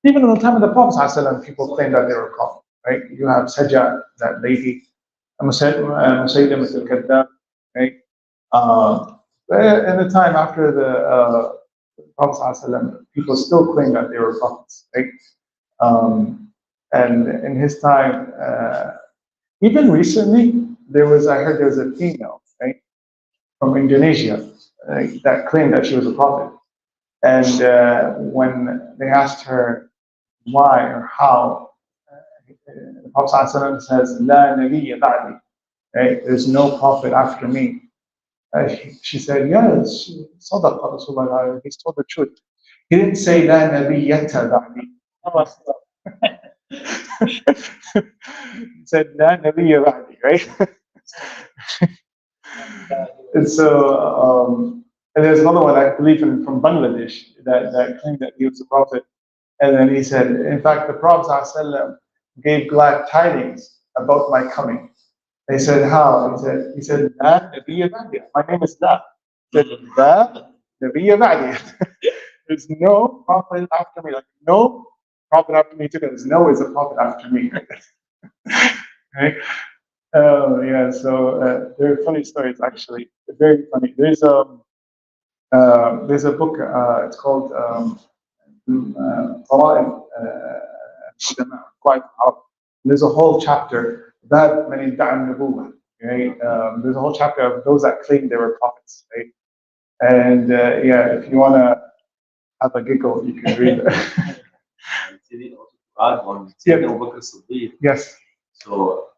Even in the time of the Prophet ﷺ, people claimed that they were prophet. Right? You have Sajjah, that lady, Musaylimat al-Kadhdhab, right? In the time after the Prophet ﷺ, people still claim that they were prophets, right? And in his time, even recently, I heard there was a female, right, from Indonesia, that claimed that she was a prophet. And when they asked her why or how, the Prophet ﷺ says, "La nabiyya ba'di," right? There's no prophet after me. She said, "Yes, صدق Rasulullah. He's told the truth." He didn't say, "La nabiyyata ba'di." He said, "La nabiyya ba'di," right? And so, and there's another one, I believe, from Bangladesh, that claimed that he was a prophet. And then he said, in fact, the Prophet ﷺ gave glad tidings about my coming. They said, how? He said, La nabiyya ba'di. My name is La. He said, La nabiyya ba'di. There's no prophet after me. Like, no prophet after me too. There's no is a prophet after me. Right? Oh, yeah. So there are funny stories, actually. Very funny. There's a book. It's called Fara'id quite Arab. There's a whole chapter that many da'an nubuwwah. Right? There's a whole chapter of those that claim they were prophets. Right? And yeah, if you wanna have a giggle, you can read it. Yes. So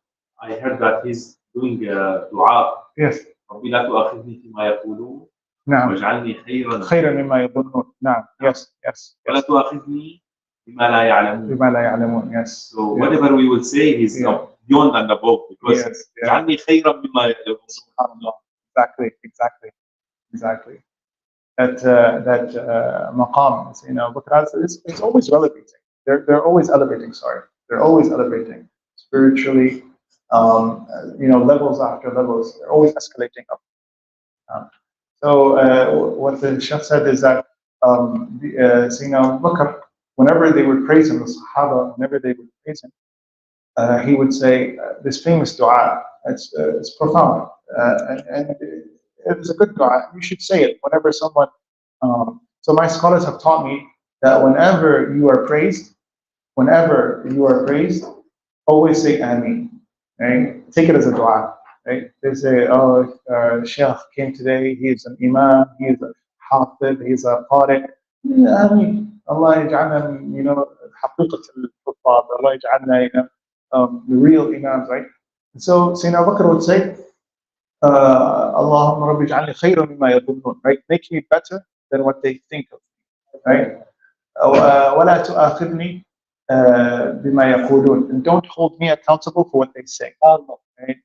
I heard that he's doing dua. Yes. ربي لا تؤاخذني فيما يقولون نعم. واجعلني خيرا مما يظنون. نعم. Yes. Yes. ولا تؤاخذني بما لا يعلمون. بما لا يعلمون. Yes. So whatever we will say is beyond and above, because واجعلني خيرا مما يظنون. Exactly. That maqam, you know, because it's always elevating. They're always elevating. Sorry, they're always elevating spiritually. You know, levels after levels. They're always escalating up. So what the Shaykh said is that Sayyidina Abu Bakr, whenever they would praise him, the Sahaba, whenever they would praise him, he would say this famous dua. It's profound, and it's a good dua. You should say it whenever someone. So my scholars have taught me that whenever you are praised, always say Ameen. Right? Take it as a dua. Right? They say, "Oh, Shaykh came today. He is an Imam. He is a Hafid. He is a Qari." Ameen. Allah yaj'alna, you know, حقيقة الحفاظ. Allah yaj'alna, you know, the real Imams, right? And so Sayyidina Abu Bakr would say, Allahumma rabbi ij'alni khayran mimma yadhunnun, right? Make me better than what they think of me, right? ولا تؤاخذني بما يقولون, and don't hold me accountable for what they say. Right?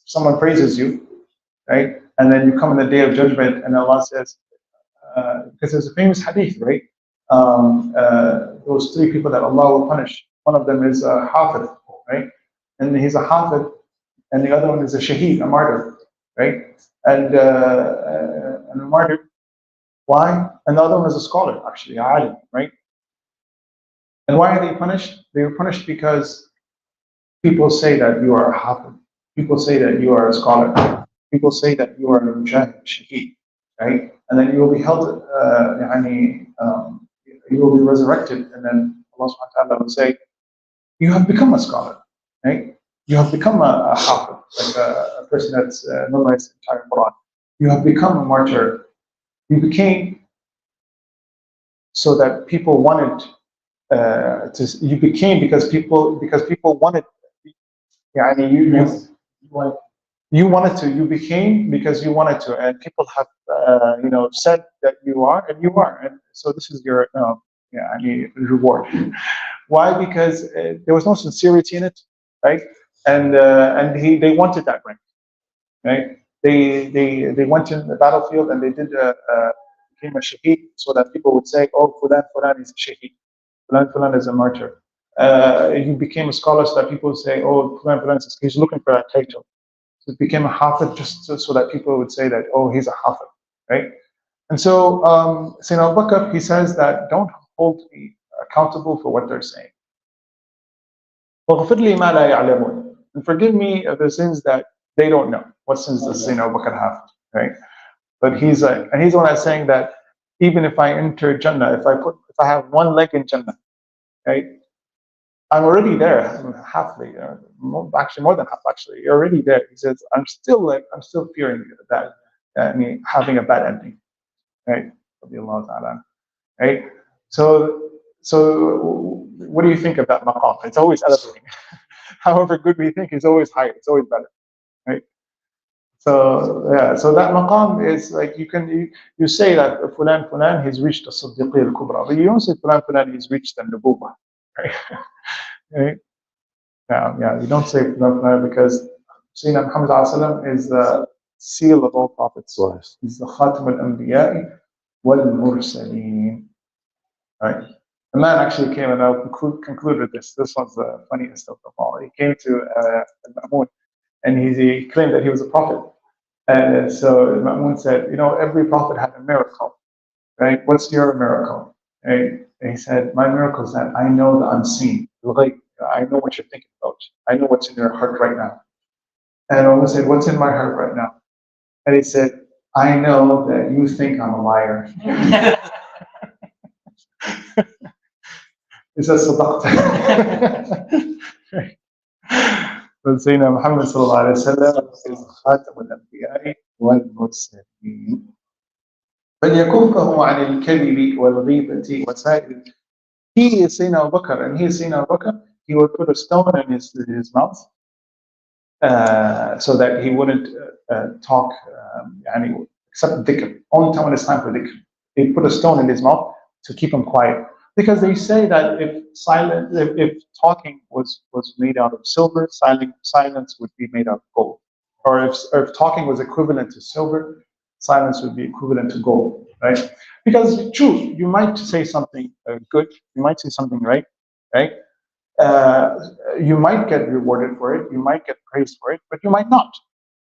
Someone praises you, right? And then you come in the day of judgment, and Allah says, because there's a famous hadith, right? Those three people that Allah will punish. One of them is a hafid, right? And he's a hafid, and the other one is a shaheed, a martyr, right? And a martyr. Why? And the other one is a scholar, actually, a alim, right? And why are they punished? They were punished because people say that you are a hafiz. People say that you are a scholar. People say that you are a mujahid, shaheed, right? And then you will be held, you will be resurrected, and then Allah subhanahu wa ta'ala will say, you have become a scholar, right? You have become a hafiz, like a person that's memorized the entire Quran. You have become a martyr. You became so that people wanted you became because people wanted. Yeah, you wanted to. You became because you wanted to, and people have said that you are, and you are, and so this is your reward. Why? Because there was no sincerity in it, right? And they wanted that rank, right? They went in the battlefield and they did became a shaheed, so that people would say, oh, Fulan is a shaheed, Fulan is a martyr. He became a scholar so that people would say, oh, Fulan is, he's looking for a title. So it became a hafiz just so that people would say that, oh, he's a hafiz, right? And so Sayyidina Abu Bakr, he says that don't hold me accountable for what they're saying. And forgive me of the sins that they don't know. What sins does Sayyidina Abu Bakr have, right? But he's like, and he's the one that's saying that even if I enter Jannah, if I have one leg in Jannah, right? I'm already there, halfway, actually more than half. Actually, you're already there. He says, I'm still fearing that having a bad ending, right? Right. So what do you think of that maqam? It's always elevating. However good we think, it's always higher. It's always better, right? So yeah, so that maqam is like you say that Fulan he's reached the Siddiqiyya al-Kubra, but you don't say Fulan he's reached the Nubuwwah, right? Right? Yeah, you don't say Fulan because Sayyidina Muhammad is the seal of all prophets. He's the Khatam al-Anbiya wal-Mursaleen. Right? The man actually came, and I concluded this. This was the funniest of them all. He came to Ma'mun, and he claimed that he was a prophet. And so Ma'mun said, every prophet had a miracle, right? What's your miracle? Right? And he said, my miracle is that I know the unseen. I know what you're thinking about. I know what's in your heart right now. And Ma'mun said, what's in my heart right now? And he said, I know that you think I'm a liar. He says, Sadaqta. But Sayyidina Muhammad sallallahu alayhi wa sallam is Khatam al-Anbiya wal-Mursaleen. فَلْيَكُفَّهُ عَنِ الْكَذِبِ وَالْغِيبَةِ وَسَائِرِ. He is Sayyidina Abu Bakr, and he is Sayyidina Abu Bakr. He would put a stone in his mouth so that he wouldn't talk, except dhikr. Only time when it's time for dhikr. He'd put a stone in his mouth to keep him quiet. Because they say that if talking was made out of silver, silence would be made out of gold. Or if talking was equivalent to silver, silence would be equivalent to gold, right? Because true, you might say something good, you might say something right? You might get rewarded for it, you might get praised for it, but you might not.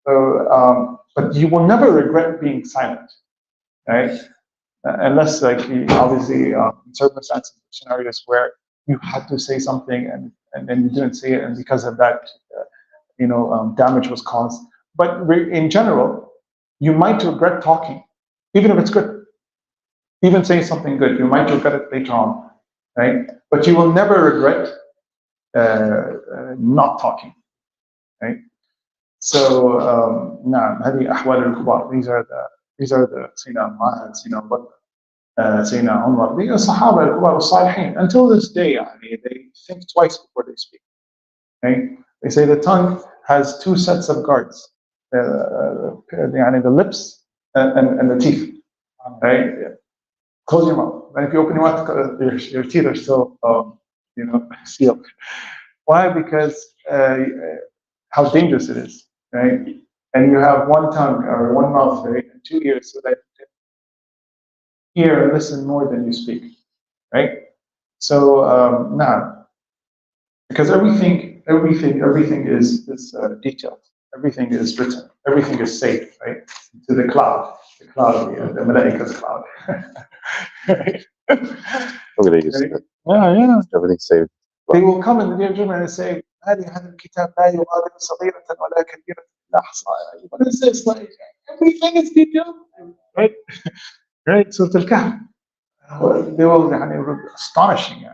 So, but you will never regret being silent, right? Unless, like, obviously, in circumstances, scenarios where you had to say something and then you didn't say it, and because of that, damage was caused. But in general, you might regret talking, even if it's good. Even saying something good, you might regret it later on, right? But you will never regret not talking, right? So, هذه أحوال الكبار. These are the Sayyidina Muhammad, Sayyidina Bakr, Sayyidina Umar, the Sahaba al-Kubar al-Salihin. Until this day, they think twice before they speak. Okay? They say the tongue has two sets of guards, the lips and the teeth. Right? Close your mouth. And if you open your mouth, your teeth are still, sealed. Why? Because how dangerous it is, right? And you have one tongue or one mouth, right, and 2 ears, so that you can hear and listen more than you speak, right? So because everything is detailed, everything is written, everything is saved, right, to the cloud, the malaika's cloud. Right? Look at it, Yeah. everything's saved. They will come in the day of judgment and say, هذا الكتاب لا يغادر صغيرة ولا كبيرة إلا أحصاها. What is this? Like, everything is detailed, right? Right? So الكهف, they will astonishing.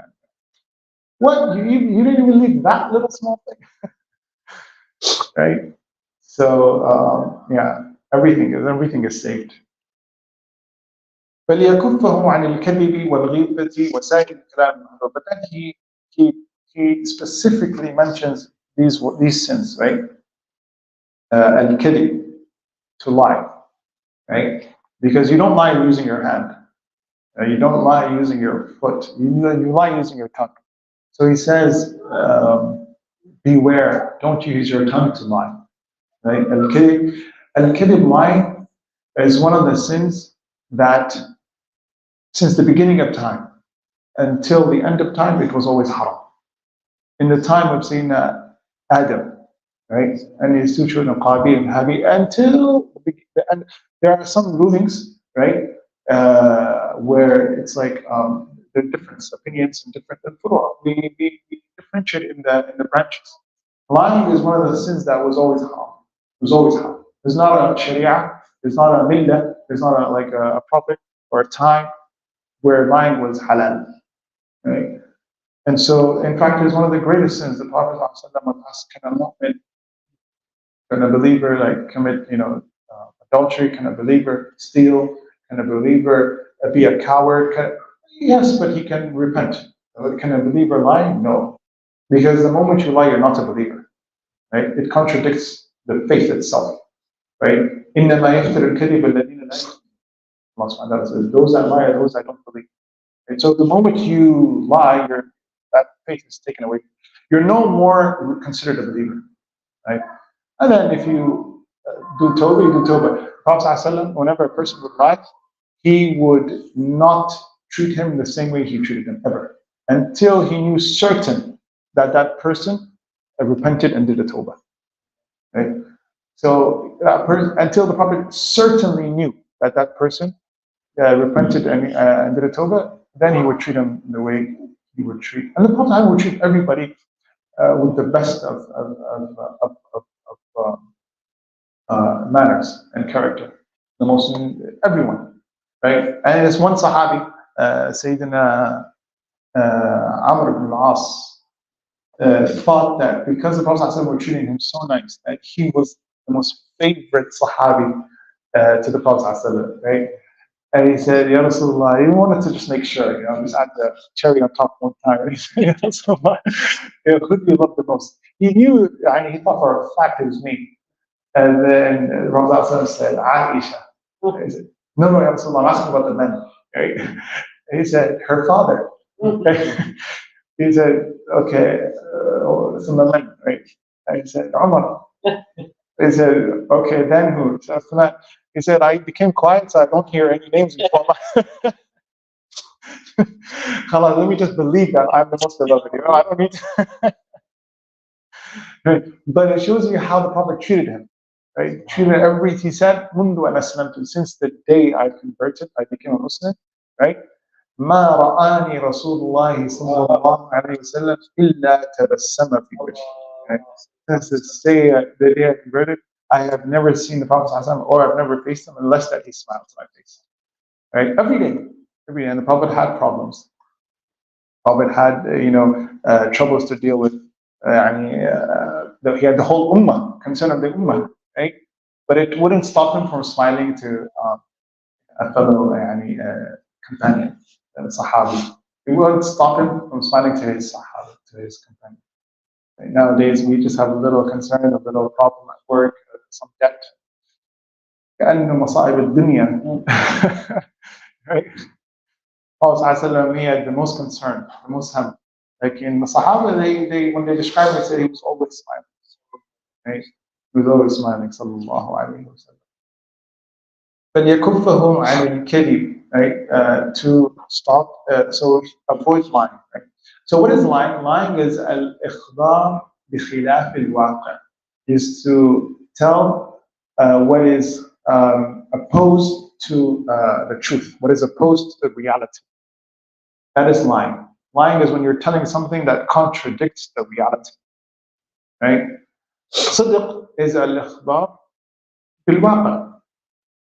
What, you didn't even leave that little small thing, right? So yeah, everything is saved. فليكفه عن الكذب والغيبة وسائر الكلام. But then he specifically mentions these sins, right? Al-kadhib, to lie, right? Because you don't lie using your hand, you don't lie using your foot, you lie using your tongue. So he says, beware, don't use your tongue to lie, right? Al-kadhib, lying, is one of the sins that, since the beginning of time until the end of time, it was always haram. In the time of Sayyidina Adam, right, and his two children, Qabil and Habil, until the end, there are some rulings, right, where it's like there are different opinions and different furu'a. We differentiate in the branches. Lying is one of the sins that was always haram. It was always haram. There's not a sharia, there's not a millah, there's not a prophet or a time where lying was halal, right? And so, in fact, it's one of the greatest sins. The Prophet ﷺ asked, can a believer like commit, adultery? Can a believer steal? Can a believer be a coward? Yes, but he can repent. Can a believer lie? No, because the moment you lie, you're not a believer, right? It contradicts the faith itself, right? إنما يفتر الكذب الذين لا يؤمنون. Allah subhanahu wa ta'ala says, those that lie are those that don't believe. And so the moment you lie, that faith is taken away. You're no more considered a believer, right? And then if you do tawbah, you do tawbah. Prophet ﷺ, whenever a person would lie, he would not treat him the same way he treated him ever, until he knew certain that that person repented and did a tawbah, right? So until the Prophet certainly knew that that person repented and did a tawbah, then he would treat him the way he would treat. And the Prophet would treat everybody with the best of manners and character. The most, everyone, right? And there's one Sahabi, Sayyidina Amr ibn al-As, thought that because the Prophet were treating him so nice, that he was the most favorite Sahabi to the Prophet, right? And he said, Ya Rasulullah, he wanted to just make sure, just add the cherry on top one time. And he said, Ya Rasulullah, who do you love the most? He knew, and he thought for a fact it was me. And then Rasulullah said, Aisha. He said, no, Ya Rasulullah, I'm asking about the men. Right? And he said, her father. He said, okay, some of the men, right? And he said, Umar. He said, okay, then who? So after that, he said, I became quiet, so I don't hear any names before my. Khalas, let me just believe that I'm the most beloved. I don't need to. Right? But it shows you how the Prophet treated him. Right? Treated everything. He said, Mundu an aslamtu, since the day I converted, I became a Muslim. Right? ما رآني رسول الله صلى الله عليه وسلم إلا تبسم في وجهه. Since the day I converted, I have never seen the Prophet ﷺ, or I've never faced him unless that he smiled to my face. Right? Every day. And the Prophet had problems. The Prophet had, troubles to deal with. He had the whole ummah, concern of the ummah, right? But it wouldn't stop him from smiling to a fellow companion, a Sahabi. It wouldn't stop him from smiling to his Sahabi, to his companion. Right? Nowadays, we just have a little concern, a little problem at work, some debt. كأنه مصائب الدنيا. Right? Prophet he had the most concern, the most ham. Like in the Sahaba, they when they describe him, they say he was always smiling. Right? He was always smiling, sallallahu alayhi wa sallam. فَلْيَكُفَّهُمْ عَنِ الْكَذِبِ, right? To stop, so avoid lying. Right? So what is lying? Lying is al-ikhbar بِخِلَافِ الْوَاقِعِ, is to tell what is opposed to the truth, what is opposed to the reality. That is lying. Lying is when you're telling something that contradicts the reality. right? Sidq is al-ikhbar bil-waqa'.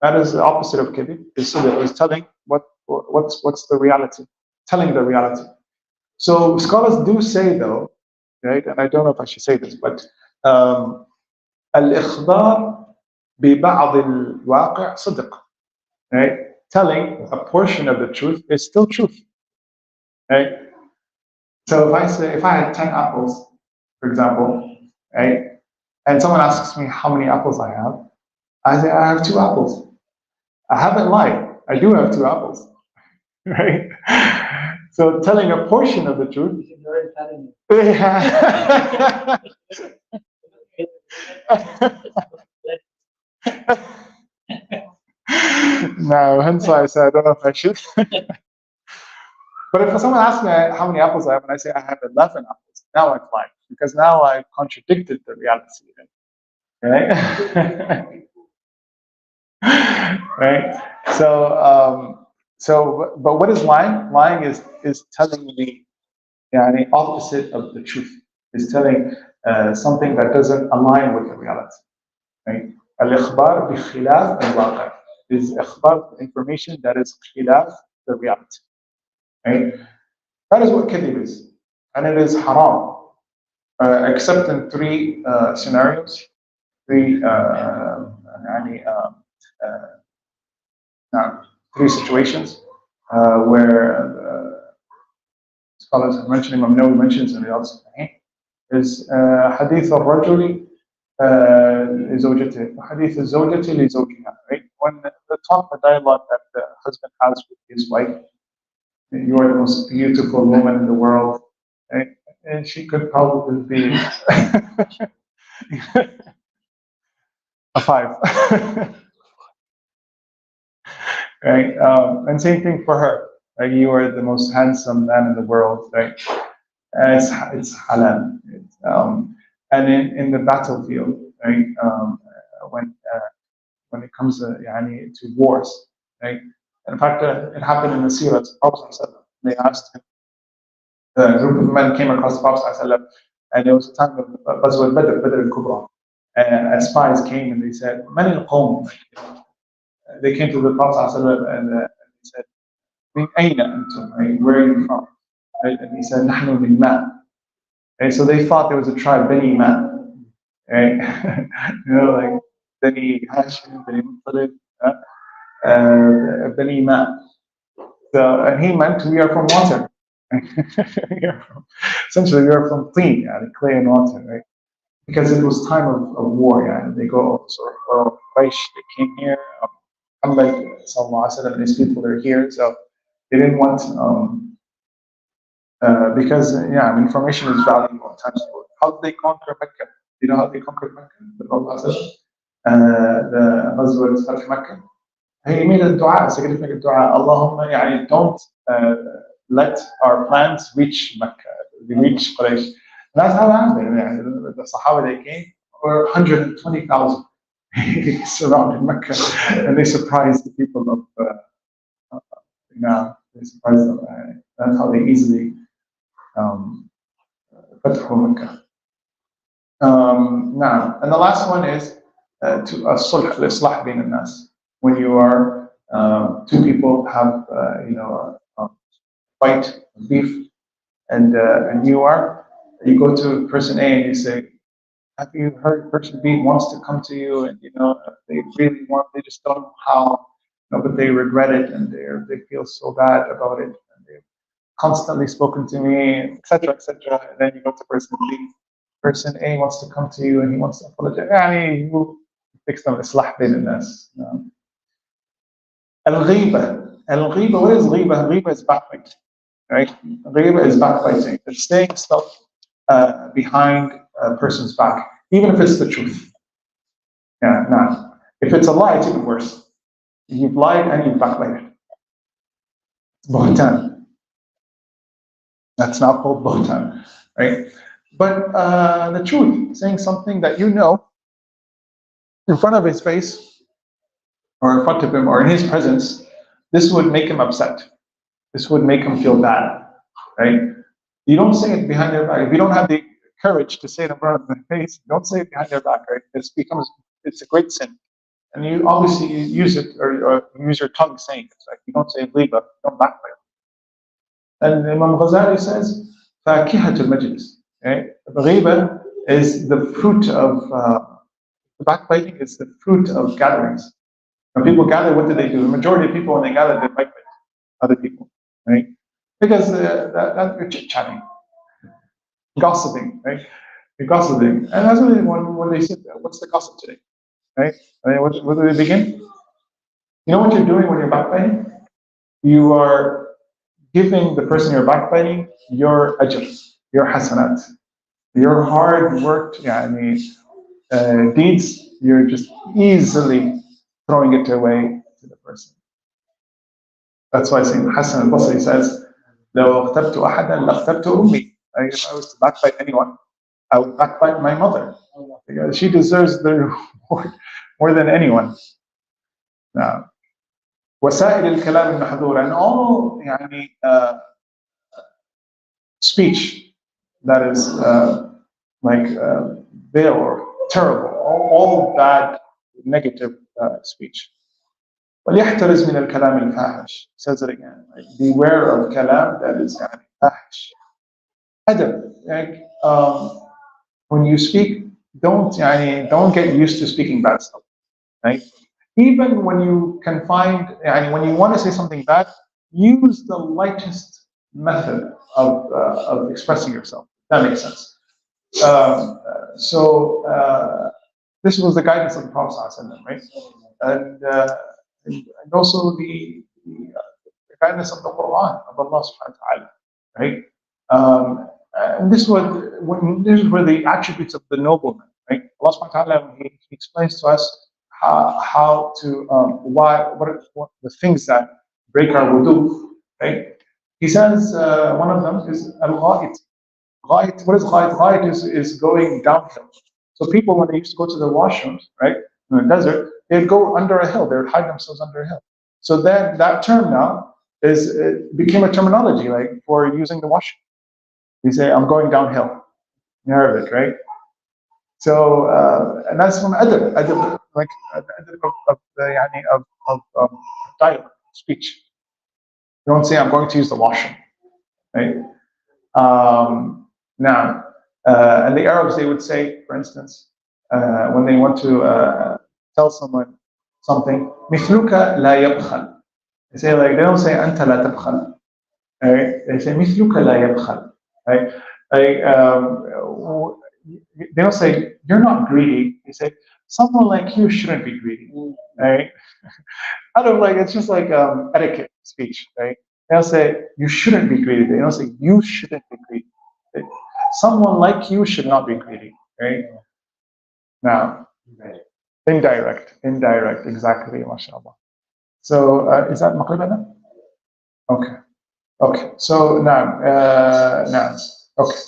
That is the opposite of kadhib. Is sidq, is telling what's the reality, telling the reality. So scholars do say though, right, and I don't know if I should say this, but al-ikhbar bi-ba'd al-waqi' sidq, right? Telling a portion of the truth is still truth, right? So if I had 10 apples, for example, right, and someone asks me how many apples I have, I say I have 2 apples. I haven't lied. I do have 2 apples, right? So telling a portion of the truth. No, hence why I said I don't know if I should. But if someone asks me how many apples I have, and I say I have 11 apples, now I'm fine, because now I contradicted the reality, right? Right. But what is lying? Lying is telling the opposite of the truth. Is telling something that doesn't align with the reality. Right. Al-ikhbar bi khilaf al-waqi' is ikhbar, information that is khilaf the reality. Right. That is what kadhib is, and it is haram, except in 3 scenarios, 3 3 situations where scholars are mentioning, Imam Nawawi mentions in the Al-Sahih, is hadith al-rajuli li hadith al-zawjati li zawjiha, right? When the talk, the dialogue that the husband has with his wife, you are the most beautiful woman in the world, right? And she could probably be a 5. Right? And same thing for her. Right? You are the most handsome man in the world, right? It's halal. And in the battlefield, right? When it comes to wars, right? In fact, it happened in the seerah of the Prophet. They asked him. A group of men came across the Prophet, and it was a time of Ghazwat Badr al-Kubra. And spies came and they said, "Man al-Qawm." They came to the Prophet and they said, "Min ayna antum?" Right? Where are you from? Right? And he said, "Nahnu min Ma." Right? So they thought there was a tribe, Bani Ma. Right? Like Bani Hashim, Bani Muttalib, Bani Ma. So, and he meant we are from water. Essentially, we are from teen, clay and water, right? Because it was time of war, and they go, so Quraysh, they came here, Muhammad sallallahu alaihi wasallam, these people are here, so they didn't want, because information is valuable at times. How did they conquer Mecca? You know how they conquered Mecca? The Prophet the Ghazwat of Mecca. He made a dua, a significant dua. Allahumma, don't let our plans reach Mecca, reach Quraysh. And that's how it happened. The Sahaba, they came, were 120,000 surrounded Mecca, and they surprised the people of, they surprised them. That's how they easily Fathu Mecca. Now, and the last one is to sulh, al-islah bain al-nas. When you are 2 people have a fight, beef, and you go to person A and you say, "Have you heard person B wants to come to you, and they really want, they just don't know how, but they regret it and they feel so bad about it, and they've constantly spoken to me, etc., etc." And then you go to person B. Person A wants to come to you and he wants to apologize. You will fix them. Islah bain al-nas. Al-ghiba. Al-ghiba, what is ghiba? Ghiba is backbiting, right? Ghiba is backbiting. It's saying stuff behind a person's back, even if it's the truth. Now, if it's a lie, it's even worse. You've lied and you've backbited. It's bohtan. That's now called bohtan, right? But the truth, saying something that you know in front of his face, or in front of him, or in his presence, this would make him upset. This would make him feel bad, right? You don't say it behind their back. If you don't have the courage to say it in front of their face. Don't say it behind their back, right? It's a great sin. And you obviously use it, or use your tongue saying it. Like you don't say ghiba, don't backbite. And Imam Ghazali says, فَاكِهَةُ الْمَجْلِسِ. Okay? The ghiba is the fruit of, the backbiting is the fruit of gatherings. When people gather, what do? The majority of people, when they gather, they backbite other people, right? Because that you're chit-chatting, gossiping, right? You're gossiping. And that's when they sit there, what's the gossip today, right? What do they begin? You know what you're doing when you're backbiting? You are giving the person you're backbiting your ajr, your hasanat, your hard worked deeds. You're just easily throwing it away to the person. That's why Sayyidina Hassan al-Basri says, لو اغتبت أحدا لاغتبت أمي. If I was to backbite anyone, I would backbite my mother, because she deserves the reward more than anyone. Now, وسائل الكلام المحظور, and all speech that is bitter or terrible, all bad, negative speech. وَلْيَحْتَرِزْ مِنَ الْكَلَامِ الْفَاحِشِ. Says it again. Like, beware of kalam that is fahish. Adab. When you speak, don't get used to speaking bad stuff. Right? Even when you can find, when you want to say something bad, use the lightest method of expressing yourself. That makes sense. This was the guidance of the Prophet ﷺ, right? And also the guidance of the Quran of Allah subhanahu wa ta'ala, right? And this is where the attributes of the nobleman, right? Allah subhanahu wa ta'ala, he explains to us how to what the things that break our wudu, right? He says one of them is al-gha'it. Gha'it, what is gha'it? Gha'it is going downhill. So people, when they used to go to the washrooms, right, in the desert, they'd go under a hill. They would hide themselves under a hill. So then that term now became a terminology, like, for using the washroom. You say, I'm going downhill in Arabic, right? So, and that's from adab, like adab of dialogue, speech. You don't say, I'm going to use the washroom, right? Now, and the Arabs, they would say, for instance, when they want to tell someone something, مثلك لا يبخل. They say, like, they don't say أنت لا تبخل, right? They say مثلك لا يبخل, right? Like, they don't say you're not greedy. They say someone like you shouldn't be greedy, right? Out of, like, it's just like etiquette speech, right? They'll say you shouldn't be greedy. They don't say you shouldn't be greedy. Someone like you should not be greedy, right? Now, indirect, exactly, mashallah. So, is that maqribana? Okay. So, now, okay.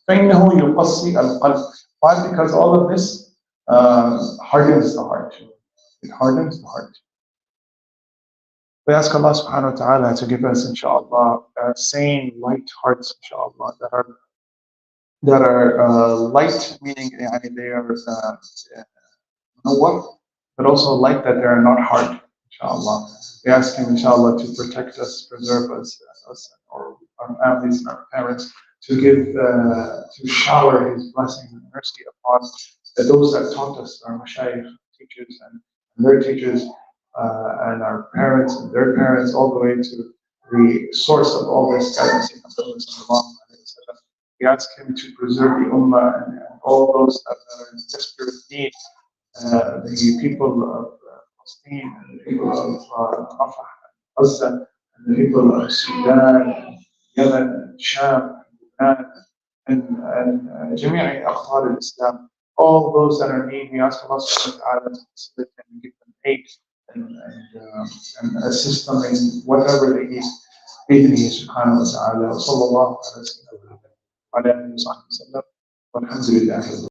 فإنه يقصي القلب. Why? Because all of this hardens the heart. It hardens the heart. We ask Allah subhanahu wa ta'ala to give us, inshallah, sane, light hearts, inshallah, that are light, meaning they are but also light, that they are not hard, inshallah. We ask Him, inshallah, to protect us, preserve us, or our families and our parents, to shower His blessings and mercy upon those that taught us, our mashayikh, teachers, and their teachers, and our parents and their parents, all the way to the source of all this guidance. We ask Him to preserve the ummah and all those that are in desperate need, the people of Palestine, and the people of Rafah, Gaza, and the people of Sudan, Yemen, Sham, and جميع أقطار Islam. All those that are in need, we ask Allah subhanahu wa ta'ala to facilitate and give them aid and assist them in whatever they need. بإذنه سبحانه وتعالى. وصلى الله على سيدنا محمد وعلى آله وصحبه وسلم والحمد لله.